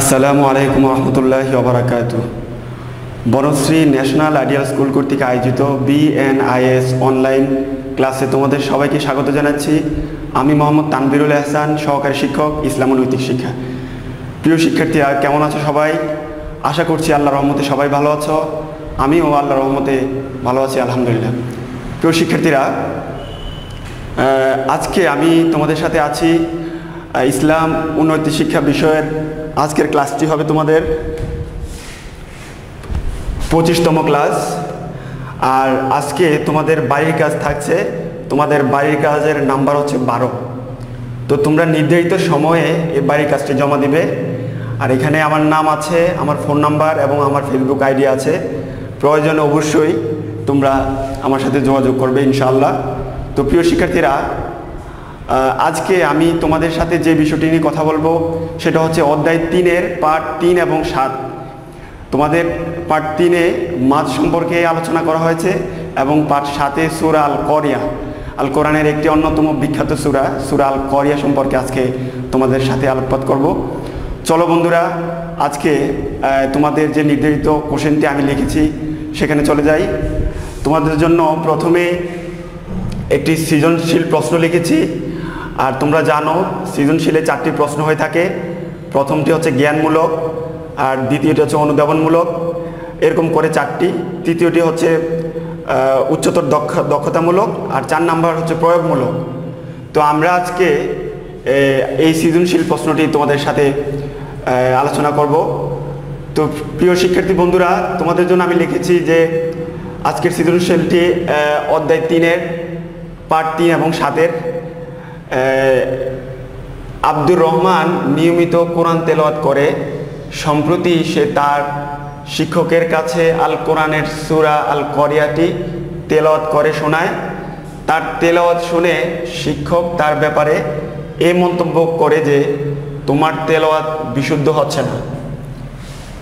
আসসালামু আলাইকুম রহমতুল্লাহি ওয়া বারাকাতুহু। বনশ্রী ন্যাশনাল আইডিয়াল স্কুল কর্তৃক আয়োজিত বিএনআইএস অনলাইন ক্লাসে তোমাদের সবাইকে স্বাগত জানাচ্ছি। আমি মোহাম্মদ তানভীরুল এহসান, সহকারী শিক্ষক, ইসলাম ও নৈতিক শিক্ষা। প্রিয় শিক্ষার্থীরা, কেমন আছো সবাই? আশা করছি আল্লাহর রহমতে সবাই ভালো আছো। আমিও আল্লাহর রহমতে ভালো আছি, আলহামদুলিল্লাহ। প্রিয় শিক্ষার্থীরা, আজকে আমি তোমাদের সাথে আছি ইসলাম ও নৈতিক শিক্ষা বিষয়ের। আজকের ক্লাসটি হবে তোমাদের 25তম ক্লাস। আর আজকে তোমাদের বাড়ির কাজ থাকছে। তোমাদের বাড়ির কাজের নাম্বার হচ্ছে 12। তো তোমরা নির্ধারিত সময়ে এই বাড়ির কাজটি জমা দিবে। আর এখানে আমার নাম আছে, আমার ফোন নাম্বার এবং আমার ফেসবুক আইডি আছে। প্রয়োজনে অবশ্যই তোমরা আমার সাথে যোগাযোগ করবে ইনশাআল্লাহ। তো প্রিয় শিক্ষার্থীরা, আজকে আমি তোমাদের সাথে যে বিষয়টি নিয়ে কথা বলবো সেটা হচ্ছে অধ্যায় 3-এর পার্ট 3 এবং 7। তোমাদের পার্ট 3-এ মাছ সম্পর্কে আলোচনা করা হয়েছে এবং পার্ট 7-এ সূরা আল করিয়া, আল কোরআনের একটি অন্যতম বিখ্যাত সূরা আল করিয়া সম্পর্কে আজকে তোমাদের সাথে আলোকপাত করব। চলো বন্ধুরা, আজকে তোমাদের যে নির্ধারিত কোশ্চেনটি আমি লিখেছি সেখানে চলে যাই। তোমাদের জন্য প্রথমে একটি সৃজনশীল প্রশ্ন লিখেছি। আর তোমরা জানো সৃজনশীলে 4টি প্রশ্ন হয়ে থাকে। প্রথমটি হচ্ছে জ্ঞানমূলক, আর দ্বিতীয়টি হচ্ছে অনুধাবনমূলক, এরকম করে 4টি। তৃতীয়টি হচ্ছে উচ্চতর দক্ষতামূলক, আর 4 নাম্বার হচ্ছে প্রয়োগমূলক। তো আমরা আজকে এই সৃজনশীল প্রশ্নটি তোমাদের সাথে আলোচনা করব। তো প্রিয় শিক্ষার্থী বন্ধুরা, তোমাদের জন্য আমি লিখেছি যে আজকের সৃজনশীলটি অধ্যায় 3-এর পার্ট 3 এবং 7-এর। আব্দুর রহমান নিয়মিত কোরআন তেলাওয়াত করে। সম্প্রতি সে তার শিক্ষকের কাছে আল কোরআনের সূরা আল করিয়াটি তেলাওয়াত করে শোনায়। তার তেলাওয়াত শুনে শিক্ষক তার ব্যাপারে এই মন্তব্য করে যে তোমার তেলাওয়াত বিশুদ্ধ হচ্ছে না,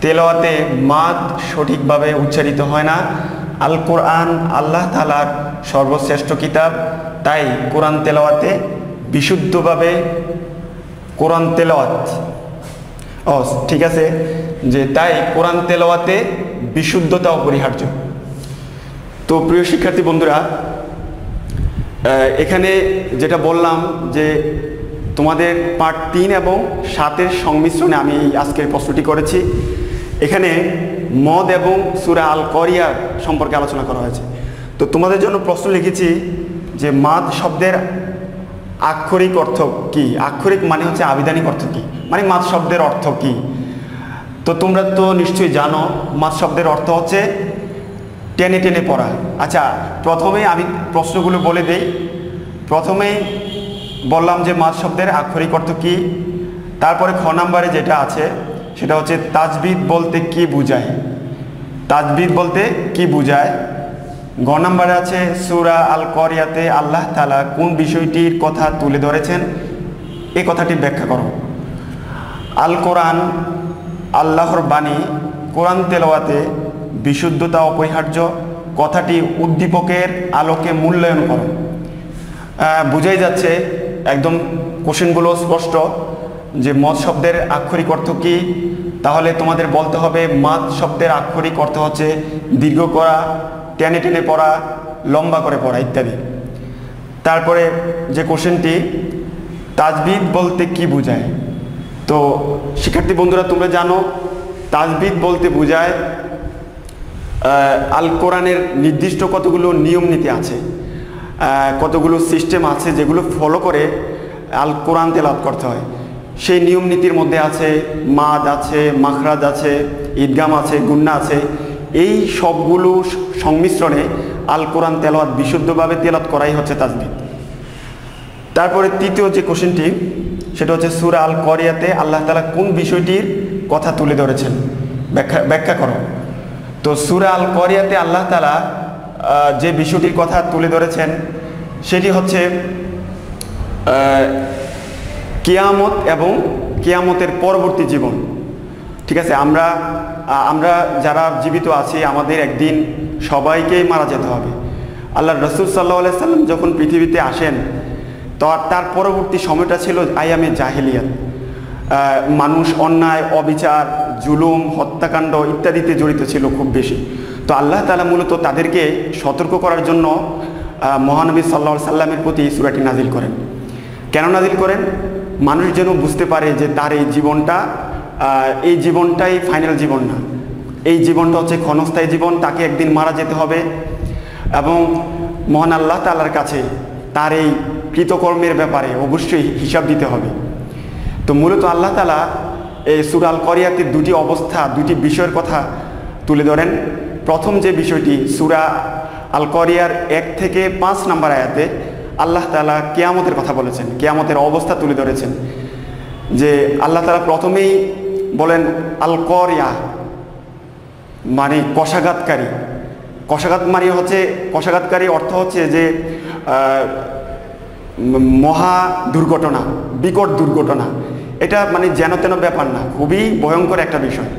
তেলাওয়াতে মাদ সঠিকভাবে উচ্চারিত হয় না। আল কোরআন আল্লাহ তাআলার সর্বশ্রেষ্ঠ কিতাব, তাই কোরআন তেলাওয়াতে বিশুদ্ধভাবে কোরআন তেলাওয়াত ঠিক আছে যে তাই কোরআন তেলাওয়াতে বিশুদ্ধতা অপরিহার্য। তো প্রিয় শিক্ষার্থী বন্ধুরা, এখানে যেটা বললাম যে তোমাদের পার্ট 3 এবং 7-এর সংমিশ্রণে আমি আজকের প্রশ্নটি করেছি। এখানে মদ এবং সূরা আল করিয়া সম্পর্কে আলোচনা করা হয়েছে। তো তোমাদের জন্য প্রশ্ন লিখেছি যে মাদ শব্দের আক্ষরিক অর্থ কি? আক্ষরিক মানে হচ্ছে আবিধানিক অর্থ কি, মানে মাদ শব্দের অর্থ কি? তো তোমরা তো নিশ্চয়ই জানো মাদ শব্দের অর্থ হচ্ছে টেনে টেনে পড়া। আচ্ছা, প্রথমে আমি প্রশ্নগুলো বলে দেই। প্রথমেই বললাম যে মাদ শব্দের আক্ষরিক অর্থ কি। তারপরে খ নাম্বারে যেটা আছে সেটা হচ্ছে তাজবিদ বলতে কি বুঝায়। তাজবিদ বলতে কি বুঝায়। গ নাম্বারে আছে সূরা আল করিয়াতে আল্লাহ তাআলা কোন বিষয়টির কথা তুলে ধরেছেন, এই কথাটি ব্যাখ্যা করো। আল কোরআন আল্লাহর বাণী, কোরআন তেলাওয়াতে বিশুদ্ধতা অপরিহার্য, কথাটি উদ্দীপকের আলোকে মূল্যায়ন করো। বুঝাই যাচ্ছে, একদম কোশ্চেনগুলো স্পষ্ট যে মদ শব্দের আক্ষরিক অর্থ কি। তাহলে তোমাদের বলতে হবে মাদ শব্দের আক্ষরিক অর্থ হচ্ছে দীর্ঘ করা, টেনে টেনে পড়া, লম্বা করে পড়া ইত্যাদি। তারপরে যে কোশ্চেনটি তাজবিদ বলতে কি বুঝায়। তো শিক্ষার্থী বন্ধুরা, তোমরা জানো তাজবিদ বলতে বুঝায় আল কোরআনের নির্দিষ্ট কতগুলো নিয়ম নীতি আছে, কতগুলো সিস্টেম আছে যেগুলো ফলো করে আল কোরআন তেলাওয়াত করতে হয়। সেই নিয়ম নীতির মধ্যে আছে মাদ আছে, মাখরাজ আছে, ঈদগাম আছে, গুন্না আছে। এই সবগুলো সংমিশ্রণে আল কোরআন তেলাওয়াত বিশুদ্ধভাবে তেলাওয়াত করাই হচ্ছে তাজবিদ। তারপরে তৃতীয় যে কোশ্চেনটি সেটা হচ্ছে সূরা আল করিয়াতে আল্লাহ তাআলা কোন বিষয়টির কথা তুলে ধরেছেন, ব্যাখ্যা করো। তো সূরা আল করিয়াতে আল্লাহ তাআলা যে বিষয়টির কথা তুলে ধরেছেন সেটি হচ্ছে কিয়ামত এবং কিয়ামতের পরবর্তী জীবন। ঠিক আছে, আমরা যারা জীবিত আছি আমাদের একদিন সবাইকেই মারা যেতে হবে। আল্লাহর রাসূল সাল্লাল্লাহু আলাইহি সাল্লাম যখন পৃথিবীতে আসেন তো তার পরবর্তী সময়টা ছিল আইয়ামে জাহিলিয়াত। মানুষ অন্যায়, অবিচার, জুলুম, হত্যাকাণ্ড ইত্যাদিতে জড়িত ছিল খুব বেশি। তো আল্লাহ তাআলা মূলত তাদেরকে সতর্ক করার জন্য মহানবী সাল্লাল্লাহু আলাইহি সাল্লামের প্রতি এই সূরাটি নাজিল করেন। কেন নাজিল করেন? মানুষ যেন বুঝতে পারে যে তার এই জীবনটাই ফাইনাল জীবন না, এই জীবনটা হচ্ছে ক্ষণস্থায়ী জীবন, তাকে একদিন মারা যেতে হবে এবং মহান আল্লাহ তাআলার কাছে তার এই কৃতকর্মের ব্যাপারে অবশ্যই হিসাব দিতে হবে। তো মূলত আল্লাহ তাআলা এই সূরা আল করিয়াতে দুটি অবস্থা, দুটি বিষয়ের কথা তুলে ধরেন। প্রথম যে বিষয়টি, সূরা আল করিয়ার 1 থেকে 5 নম্বর আয়াতে আল্লাহ তাআলা কিয়ামতের কথা বলেছেন, কিয়ামতের অবস্থা তুলে ধরেছেন। যে আল্লাহ তাআলা প্রথমেই বলেন আল করিয়া মানে কষাঘাতকারী। কষাঘাতকারী অর্থ হচ্ছে যে মহা দুর্ঘটনা, বিকট দুর্ঘটনা। এটা মানে যেন তেন ব্যাপার না, খুবই ভয়ঙ্কর একটা বিষয়।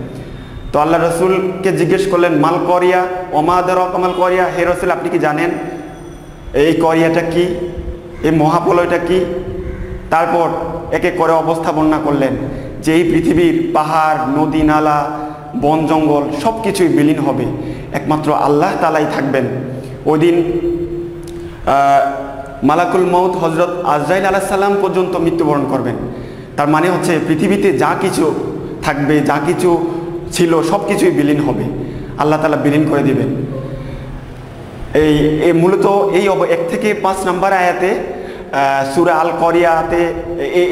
তো আল্লাহ রসুলকে জিজ্ঞেস করলেন মাল করিয়া ওমা আদরাকা মাল করিয়া, হে রসুল আপনি কি জানেন এই করিয়াটা কি, এই মহাপ্রলয়টা কি? তারপর এক এক করে অবস্থা বর্ণনা করলেন যে এই পৃথিবীর পাহাড়, নদী, নালা, বন জঙ্গল সব কিছুই বিলীন হবে, একমাত্র আল্লাহ তাআলাই থাকবেন। ওই দিন মালাকুল মউত হযরত আজরাইল আলাইহিস সালাম পর্যন্ত মৃত্যুবরণ করবেন। তার মানে হচ্ছে পৃথিবীতে যা কিছু থাকবে, যা কিছু ছিল সব কিছুই বিলীন হবে, আল্লাহ তাআলা বিলীন করে দিবেন। এই মূলত এই 1 থেকে 5 নম্বর আয়াতে সূরা আল করিয়াতে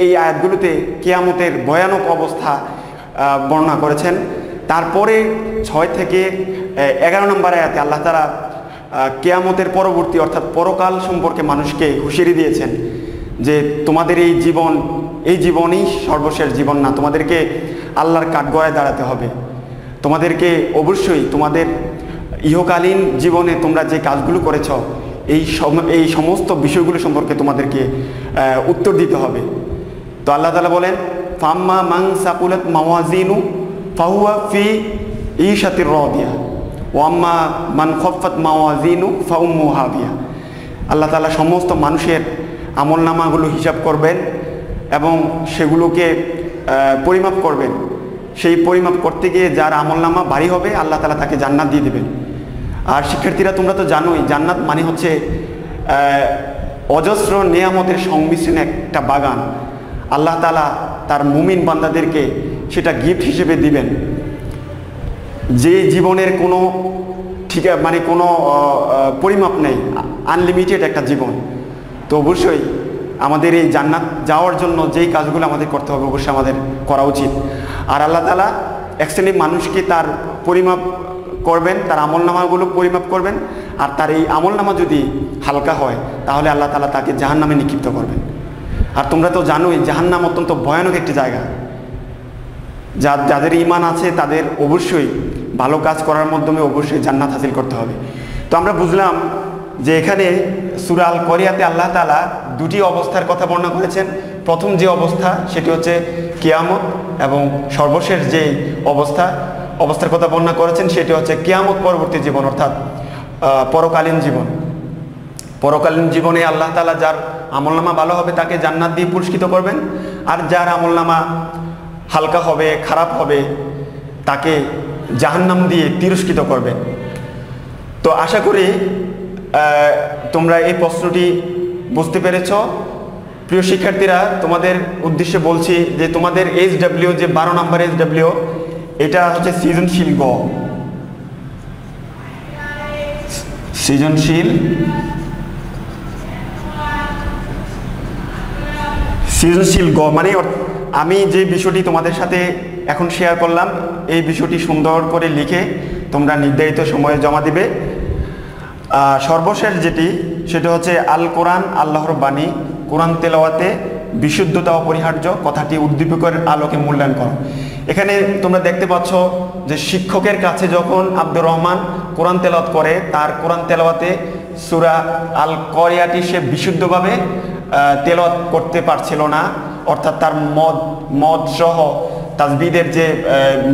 এই আয়াতগুলোতে কিয়ামতের ভয়ানক অবস্থা বর্ণনা করেছেন। তারপরে 6 থেকে 11 নম্বর আয়াতে আল্লাহ তাআলা কিয়ামতের পরবর্তী অর্থাৎ পরকাল সম্পর্কে মানুষকে হুঁশিয়ারি দিয়েছেন যে তোমাদের এই জীবনই সর্বশেষ জীবন না, তোমাদেরকে আল্লাহর কাঠগড়ায় দাঁড়াতে হবে। তোমাদেরকে অবশ্যই তোমাদের ইহকালীন জীবনে তোমরা যে কাজগুলো করেছ এই সমস্ত বিষয়গুলো সম্পর্কে তোমাদেরকে উত্তর দিতে হবে। তো আল্লাহ তাআলা বলেন ফাম্মা মান সাকুলাত মাওয়াজিনু ফাহুয়া ফি ঈশাতির রাদিয়া ওয়া আম্মা মান খাফফাত মাওয়াজিনু ফাউম্মুহু হাবিয়া। আল্লাহ তাআলা সমস্ত মানুষের আমলনামাগুলো হিসাব করবেন এবং সেগুলোকে পরিমাপ করবেন। সেই পরিমাপ করতে গিয়ে যার আমলনামা ভারী হবে আল্লাহ তাআলা তাকে জান্নাত দিয়ে দেবেন। আর শিক্ষার্থীরা তোমরা তো জানোই জান্নাত মানে হচ্ছে অজস্র নেয়ামতের সংমিশ্রণে একটা বাগান। আল্লাহ তাআলা তার মুমিন বান্দাদেরকে সেটা গিফট হিসেবে দিবেন, যে জীবনের কোনো কোনো পরিমাপ নেই, আনলিমিটেড একটা জীবন। তো অবশ্যই আমাদের এই জান্নাত যাওয়ার জন্য যেই কাজগুলো আমাদের করতে হবে অবশ্যই আমাদের করা উচিত। আর আল্লাহ তাআলা এক শ্রেণীর মানুষকে তার পরিমাপ করবেন, তার আমলনামাগুলো পরিমাপ করবেন, আর তার এই আমলনামা যদি হালকা হয় তাহলে আল্লাহ তাআলা তাকে জাহান্নামে নিক্ষিপ্ত করবেন। আর তোমরা তো জানোই জাহান্নাম অত্যন্ত ভয়ানক একটি জায়গা। যাদের ঈমান আছে তাদের অবশ্যই ভালো কাজ করার মাধ্যমে অবশ্যই জান্নাত হাসিল করতে হবে। তো আমরা বুঝলাম যে এখানে সূরা আল করিয়াতে আল্লাহ তাআলা দুটি অবস্থার কথা বর্ণনা করেছেন। প্রথম যে অবস্থা সেটি হচ্ছে কিয়ামত, এবং সর্বশেষ যে অবস্থার কথা বর্ণনা করেছেন সেটি হচ্ছে কিয়ামত পরবর্তী জীবন অর্থাৎ পরকালীন জীবন। পরকালীন জীবনে আল্লাহ তাআলা যার আমলনামা ভালো হবে তাকে জান্নাত দিয়ে পুরস্কৃত করবেন, আর যার আমলনামা হালকা হবে, খারাপ হবে, তাকে জাহান্নাম দিয়ে তিরস্কৃত করবেন। তো আশা করি তোমরা এই প্রশ্নটি বুঝতে পেরেছ। প্রিয় শিক্ষার্থীরা, তোমাদের উদ্দেশ্যে বলছি যে তোমাদের SW যে 12 নম্বর SW এটা হচ্ছে সৃজনশীল মানে আমি যে বিষয়টি তোমাদের সাথে এখন শেয়ার করলাম এই বিষয়টি সুন্দর করে লিখে তোমরা নির্ধারিত সময়ে জমা দিবে। সর্বশেষ যেটি সেটা হচ্ছে আল কোরআন আল্লাহর বাণী, কোরআন তেলাওয়াতে বিশুদ্ধতা অপরিহার্য, কথাটি উদ্দীপকের আলোকে মূল্যায়ন করো। এখানে তোমরা দেখতে পাচ্ছ যে শিক্ষকের কাছে যখন আব্দুর রহমান কোরআন তেলাওয়াত করে, তার কোরআন তেলাওয়াতে সূরা আল করিয়াটি সে বিশুদ্ধভাবে তেলাওয়াত করতে পারছিল না, অর্থাৎ তার মদ সহ তাজবিদের যে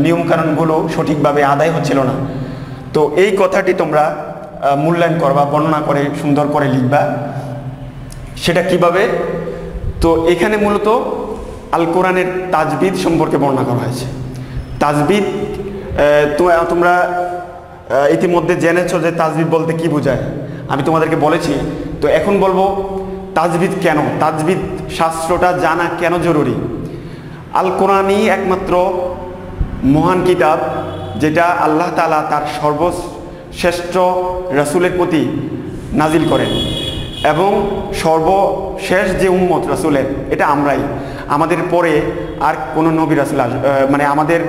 নিয়মকানুনগুলো সঠিকভাবে আদায় হচ্ছিল না। তো এই কথাটি তোমরা মূল্যায়ন করবা, বর্ণনা করে সুন্দর করে লিখবা। সেটা কিভাবে? তো এখানে মূলত আল কোরআনের তাজবিদ সম্পর্কে বর্ণনা করা হয়েছে। তাজবিদ তোমরা ইতিমধ্যে জেনেছো যে তাজবিদ বলতে কি বোঝায়, আমি তোমাদেরকে বলেছি। তো এখন বলবো তাজবিদ কেন, তাজবিদ শাস্ত্রটা জানা কেন জরুরি। আল কোরআনই একমাত্র মহান কিতাব যেটা আল্লাহ তাআলা তার সর্বশ্রেষ্ঠ রাসূলের প্রতি নাজিল করেন, এবং সর্বশেষ যে উম্মত রাসূলের এটা আমরাই। আমাদের পরে আর কোনো নবী রাসূল মানে আমাদের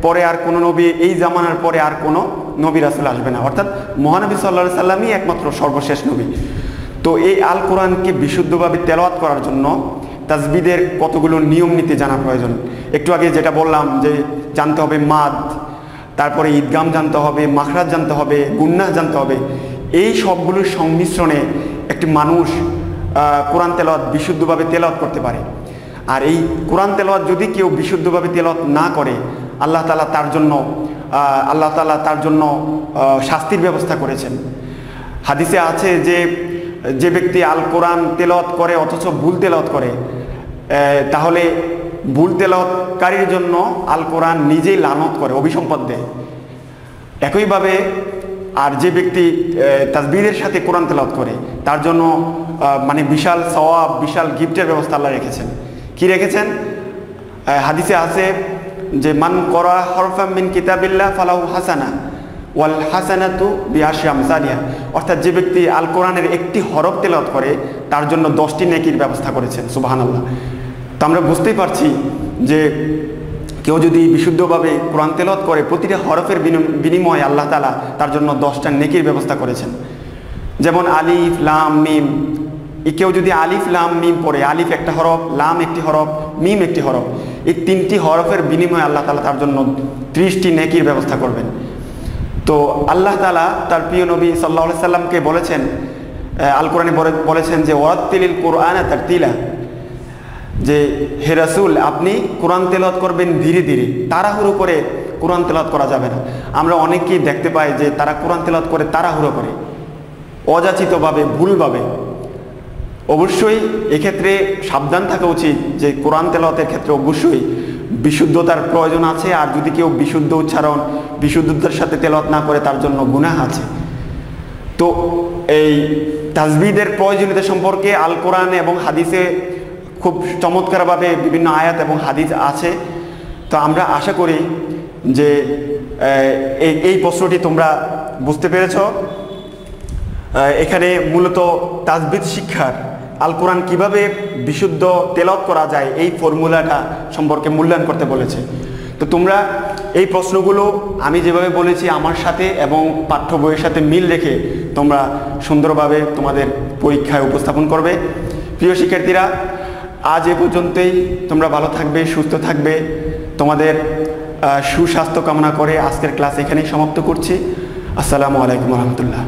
পরে আর কোনো নবী, এই জামানার পরে আর কোনো নবী রাসূল আসবে না, অর্থাৎ মহানবী সাল্লাল্লাহু আলাইহি সাল্লামই একমাত্র সর্বশেষ নবী। তো এই আল কোরআনকে বিশুদ্ধভাবে তেলাওয়াত করার জন্য তাজবিদের কতগুলো নিয়ম নীতি জানা প্রয়োজন। একটু আগে যেটা বললাম যে জানতে হবে মাদ, তারপরে ঈদগাম জানতে হবে, মাখরাজ জানতে হবে, গুন্নাহ জানতে হবে। এই সবগুলোর সংমিশ্রণে একটি মানুষ কোরআন তেলাওয়াত বিশুদ্ধভাবে তেলাওয়াত করতে পারে। আর এই কোরআন তেলাওয়াত যদি কেউ বিশুদ্ধভাবে তেলাওয়াত না করে, আল্লাহ তাআলা তার জন্য শাস্তির ব্যবস্থা করেছেন। হাদিসে আছে যে যে ব্যক্তি আল কোরআন তেলাওয়াত করে অথচ ভুল তেলাওয়াত করে, তাহলে ভুল তেলাওয়াতকারীর জন্য আল কোরআন নিজেই লানত করে, অভিসম্পদ দেয়। একইভাবে আর যে ব্যক্তি তাজবিদের সাথে কোরআন তেলাওয়াত করে তার জন্য মানে বিশাল সওয়াব, বিশাল গিফটের ব্যবস্থা আল্লাহ রেখেছেন। কি রেখেছেন? হাদিসে আছে যে মান করা হরফাম মিন কিতাবিল্লাহ ফালাহু হাসানা ওয়াল হাসানাতু বিআশরি আমসালিহা, অর্থাৎ যে ব্যক্তি আল কোরআনের একটি হরফ তেলাওয়াত করে তার জন্য 10টি নেকির ব্যবস্থা করেছেন। সুবহানাল্লাহ। তো আমরা বুঝতেই পারছি যে কেউ যদি বিশুদ্ধভাবে কোরআন তেলাওয়াত করে প্রতিটা হরফের বিনিময়ে আল্লাহ তাআলা তার জন্য 10টা নেকির ব্যবস্থা করেছেন। যেমন আলিফ লাম মিম, কেউ যদি আলিফ লাম মিম পড়ে, আলিফ একটা হরফ, লাম একটি হরফ, মিম একটি হরফ, এই 3টি হরফের বিনিময়ে আল্লাহ তাআলা তার জন্য 30টি নেকির ব্যবস্থা করবেন। তো আল্লাহ তাআলা তার প্রিয় নবী সাল্লাল্লাহু আলাইহি সাল্লামকে বলেছেন, আল কোরআনে বলেছেন যে ওয়ারাত্তিলিল কুরআনা তারতিলা, যে হে রাসূল আপনি কোরআন তেলাওয়াত করবেন ধীরে ধীরে, তাড়াহুড়ো করে কোরআন তেলাওয়াত করা যাবে না। আমরা অনেকেই দেখতে পাই যে তারা কোরআন তেলাওয়াত করে তাড়াহুড়ো করে, অযাচিতভাবে, ভুলভাবে। অবশ্যই এক্ষেত্রে সাবধান থাকা উচিত যে কোরআন তেলাওয়াতের ক্ষেত্রে অবশ্যই বিশুদ্ধতার প্রয়োজন আছে। আর যদি কেউ বিশুদ্ধ উচ্চারণ, বিশুদ্ধতার সাথে তেলাওয়াত না করে তার জন্য গুনাহ আছে। তো এই তাজবিদের প্রয়োজনীয়তা সম্পর্কে আল কোরআন এবং হাদিসে খুব চমৎকারভাবে বিভিন্ন আয়াত এবং হাদিস আছে। তো আমরা আশা করি যে এই প্রশ্নটি তোমরা বুঝতে পেরেছ। এখানে মূলত তাজবিদ শিক্ষার, আল কোরআন কীভাবে বিশুদ্ধ তেলাওয়াত করা যায় এই ফর্মুলাটা সম্পর্কে মূল্যায়ন করতে বলেছে। তো তোমরা এই প্রশ্নগুলো আমি যেভাবে বলেছি আমার সাথে এবং পাঠ্য বইয়ের সাথে মিল রেখে তোমরা সুন্দরভাবে তোমাদের পরীক্ষায় উপস্থাপন করবে। প্রিয় শিক্ষার্থীরা, আজ এ পর্যন্তই। তোমরা ভালো থাকবে, সুস্থ থাকবে, তোমাদের সুস্বাস্থ্য কামনা করে আজকের ক্লাস এখানেই সমাপ্ত করছি। আসসালামু আলাইকুম রহমতুল্লাহ।